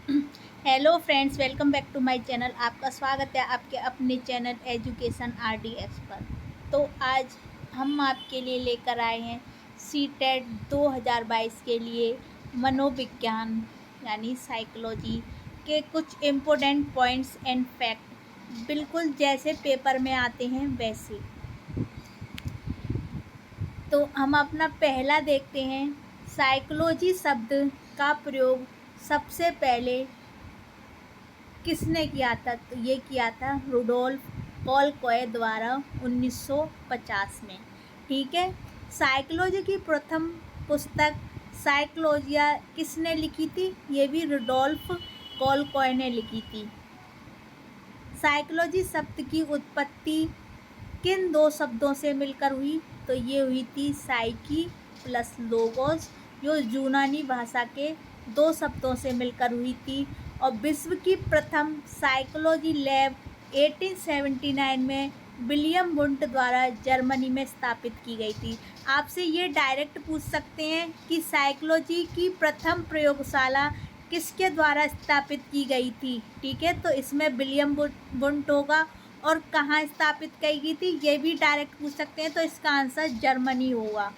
Hello friends, welcome back to my channel. आपका स्वागत है आपके अपने चैनल एजुकेशन RDX पर। तो आज हम आपके लिए लेकर आए हैं सीटेट 2022 के लिए मनोविज्ञान यानी साइकोलॉजी के कुछ इम्पोर्टेंट पॉइंट्स एंड फैक्ट, बिल्कुल जैसे पेपर में आते हैं वैसे। तो हम अपना पहला देखते हैं। साइकोलॉजी शब्द का प्रयोग सबसे पहले किसने किया था? तो ये किया था रुडोल्फ टॉलस्टॉय द्वारा 1950 में। ठीक है। साइकोलॉजी की प्रथम पुस्तक साइकोलॉजिया किसने लिखी थी? ये भी रुडोल्फ टॉलस्टॉय ने लिखी थी। साइकोलॉजी शब्द की उत्पत्ति किन दो शब्दों से मिलकर हुई? तो ये हुई थी साइकी प्लस लोगोस, जो यूनानी भाषा के दो शब्दों से मिलकर हुई थी। और विश्व की प्रथम साइकोलॉजी लैब 1879 में विलियम वुंट द्वारा जर्मनी में स्थापित की गई थी। आपसे ये डायरेक्ट पूछ सकते हैं कि साइकोलॉजी की प्रथम प्रयोगशाला किसके द्वारा स्थापित की गई थी? ठीक है, तो इसमें विलियम वुंट होगा। और कहाँ स्थापित की गई थी ये भी डायरेक्ट पूछ सकते हैं, तो इसका आंसर जर्मनी होगा।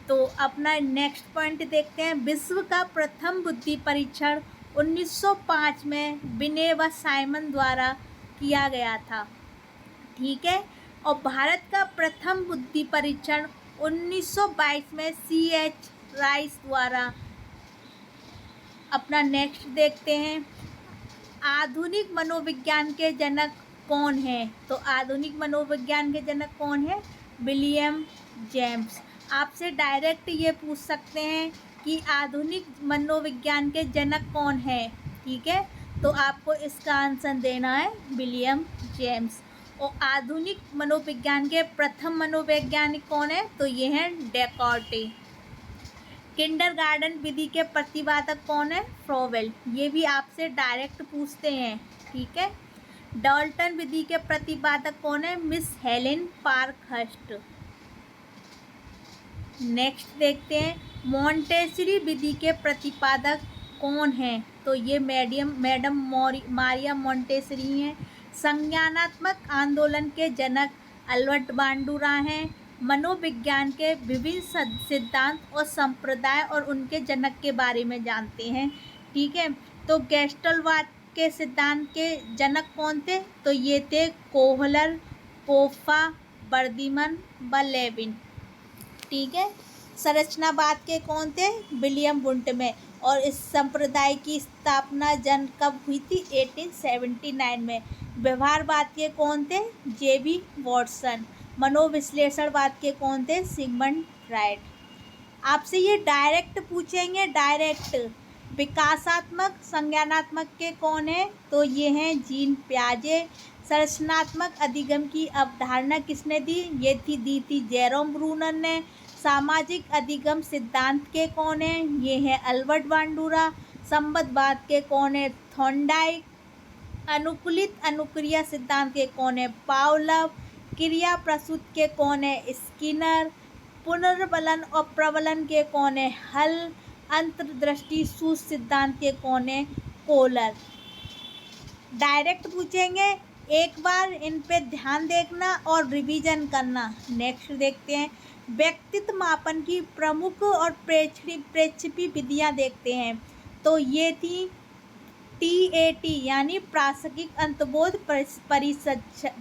तो अपना नेक्स्ट पॉइंट देखते हैं। विश्व का प्रथम बुद्धि परीक्षण 1905 में बिने व साइमन द्वारा किया गया था। ठीक है। और भारत का प्रथम बुद्धि परीक्षण 1922 में CH राइस द्वारा। अपना नेक्स्ट देखते हैं। आधुनिक मनोविज्ञान के जनक कौन है? तो आधुनिक मनोविज्ञान के जनक कौन है? William James. आपसे डायरेक्ट ये पूछ सकते हैं कि आधुनिक मनोविज्ञान के जनक कौन है? ठीक है, तो आपको इसका आंसर देना है विलियम जेम्स। और आधुनिक मनोविज्ञान के प्रथम मनोवैज्ञानिक कौन है? तो ये हैं डेकार्टे। किंडरगार्टन विधि के प्रतिपादक कौन है? फ्रोवेल। ये भी आपसे डायरेक्ट पूछते हैं। ठीक है। डाल्टन विधि के प्रतिपादक कौन है? Miss Helen Parkhurst. नेक्स्ट देखते हैं। मॉन्टेसरी विधि के प्रतिपादक कौन है? तो ये मैडम मारिया मॉन्टेसरी हैं। संज्ञानात्मक आंदोलन के जनक अल्बर्ट बांडुरा हैं। मनोविज्ञान के विभिन्न सिद्धांत और संप्रदाय और उनके जनक के बारे में जानते हैं। ठीक है, तो गेस्टलवाद के सिद्धांत के जनक कौन थे? तो ये थे कोहलर, पोफा, बर्दिमन व लेविन। ठीक है। संरचनावाद के कौन थे? विलियम वुंट में। और इस संप्रदाय की स्थापना कब हुई थी? 1879 में। व्यवहारवाद के कौन थे? JB Watson. मनोविश्लेषणवाद के कौन थे? Sigmund Freud. आपसे ये डायरेक्ट पूछेंगे, डायरेक्ट। विकासात्मक संज्ञानात्मक के कौन है? तो ये हैं जीन पियाजे। संरचनात्मक अधिगम की अवधारणा किसने दी? ये दी थी जेरोम ब्रूनर ने। सामाजिक अधिगम सिद्धांत के कौन है? ये है अल्बर्ट बांडुरा। संबंधवाद के कौन है? थॉर्नडाइक। अनुकूलित अनुक्रिया सिद्धांत के कौन है? पावलव। क्रिया प्रसूत के कौन है? स्किनर। पुनर्बलन और प्रबलन के कौन है? हल। अंतर्दृष्टि सूच सिद्धांत के कौन है? कोलर। डायरेक्ट पूछेंगे, एक बार इन पे ध्यान देखना और रिवीजन करना। नेक्स्ट देखते हैं। व्यक्तित्व मापन की प्रमुख और प्रेक्षेपी विधियां देखते हैं। तो ये थी TAT यानी प्रासंगिक अंतर्बोध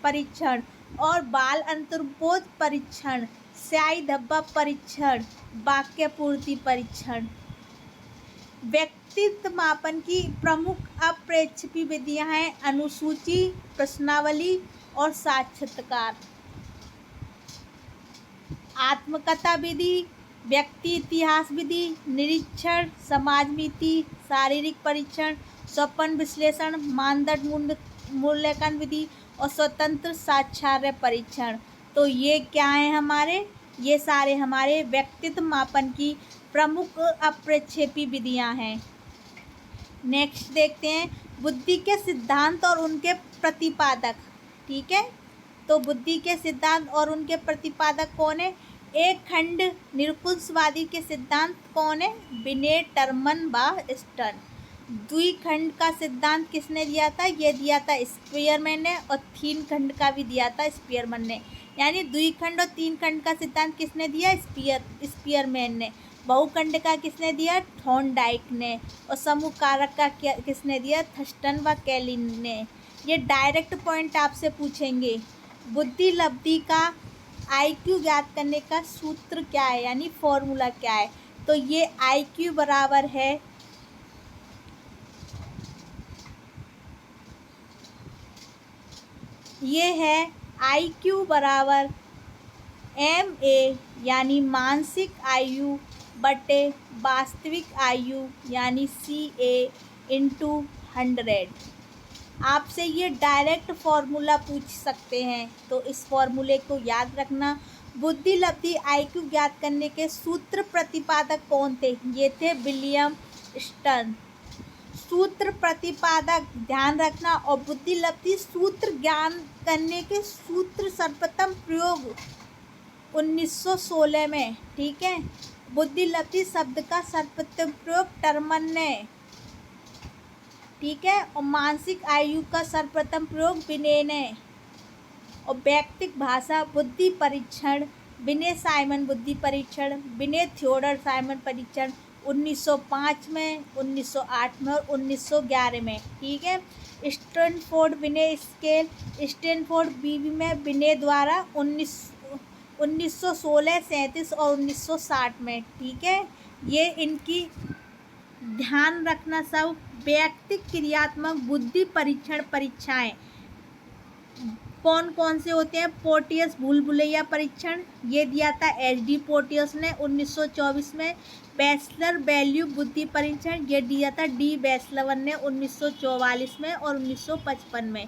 परीक्षण और बाल अंतर्बोध परीक्षण, स्याही धब्बा परीक्षण, वाक्य पूर्ति परीक्षण। व्यक्तित्व मापन की प्रमुख अप्रेक्षेपी विधियां हैं अनुसूची, प्रश्नावली और साक्षात्कार। आत्मकथा विधि, व्यक्ति इतिहास विधि, निरीक्षण, समाज नीति, शारीरिक परीक्षण, स्वप्न विश्लेषण, मानदंड मूल्यांकन विधि और स्वतंत्र साक्षात्कार परीक्षण। तो ये क्या है हमारे? ये सारे हमारे व्यक्तित्व मापन की प्रमुख अप्रक्षेपी विधियां हैं। नेक्स्ट देखते हैं। बुद्धि के सिद्धांत और उनके प्रतिपादक। ठीक है, तो बुद्धि के सिद्धांत और उनके प्रतिपादक कौन है? एक खंड निरकुशवादी के सिद्धांत कौन है? बिने टर्मन व स्टर्न। द्विखंड का सिद्धांत किसने दिया था? ये दिया था स्पीयरमैन ने, और तीन खंड का भी दिया था स्पीयरमैन ने। यानी द्विखंड और तीन खंड का सिद्धांत किसने दिया? स्पीयरमैन ने। बहुखंड का किसने दिया? थॉर्नडाइक ने। और समूह कारक का किसने दिया? थर्स्टन व कैलिन ने। ये डायरेक्ट पॉइंट आपसे पूछेंगे। बुद्धि लब्धि का IQ ज्ञात करने का सूत्र क्या है, यानी फॉर्मूला क्या है? तो ये IQ बराबर है, ये है IQ बराबर MA यानी मानसिक आयु बटे वास्तविक आयु यानी CA इंटू 100। आपसे ये डायरेक्ट फॉर्मूला पूछ सकते हैं, तो इस फॉर्मूले को याद रखना। बुद्धि लब्धि IQ ज्ञात करने के सूत्र प्रतिपादक कौन थे? ये थे विलियम स्टर्न। सूत्र प्रतिपादक ध्यान रखना। और बुद्धि लब्धि सूत्र ज्ञान करने के सूत्र सर्वप्रथम प्रयोग 1916 में, ठीक है। बुद्धि लब्धि शब्द का सर्वप्रथम प्रयोग टर्मन ने, ठीक है। और मानसिक आयु का सर्वप्रथम प्रयोग बिने ने। और व्यक्तिक भाषा बुद्धि परीक्षण बिने साइमन बुद्धि परीक्षण, बिने थियोडर साइमन परीक्षण 1905 में, 1908 में और 1911 में, ठीक है। स्टैनफोर्ड बिने स्केल, स्टैनफोर्ड बीबी में बिने द्वारा 1916, 37 और 1960 में, ठीक है। ये इनकी ध्यान रखना सब। व्यक्तिक क्रियात्मक बुद्धि परीक्षण परीक्षाएं कौन कौन से होते हैं? पोर्टियस भूल भुलैया परीक्षण, ये दिया था HD पोर्टियस ने 1924 में। बैचलर वैल्यू बुद्धि परीक्षण, ये दिया था D बैचलर ने 1944 में और 1955 में।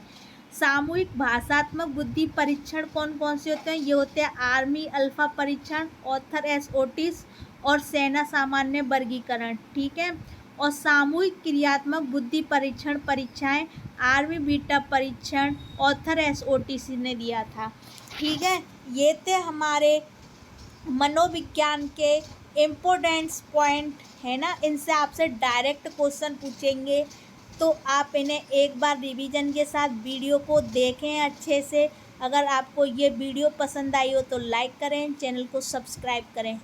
सामूहिक भाषात्मक बुद्धि परीक्षण कौन कौन से होते हैं? ये होते हैं आर्मी अल्फा परीक्षण, ऑथर S ओटिस और सेना सामान्य वर्गीकरण, ठीक है। और सामूहिक क्रियात्मक बुद्धि परीक्षण परीक्षाएं आर्मी बीटा परीक्षण ऑथर S ओटिस ने दिया था, ठीक है। ये थे हमारे मनोविज्ञान के इम्पोर्टेंट्स पॉइंट, है ना। इनसे आपसे डायरेक्ट क्वेश्चन पूछेंगे, तो आप इन्हें एक बार रिवीजन के साथ वीडियो को देखें अच्छे से। अगर आपको ये वीडियो पसंद आई हो तो लाइक करें, चैनल को सब्सक्राइब करें।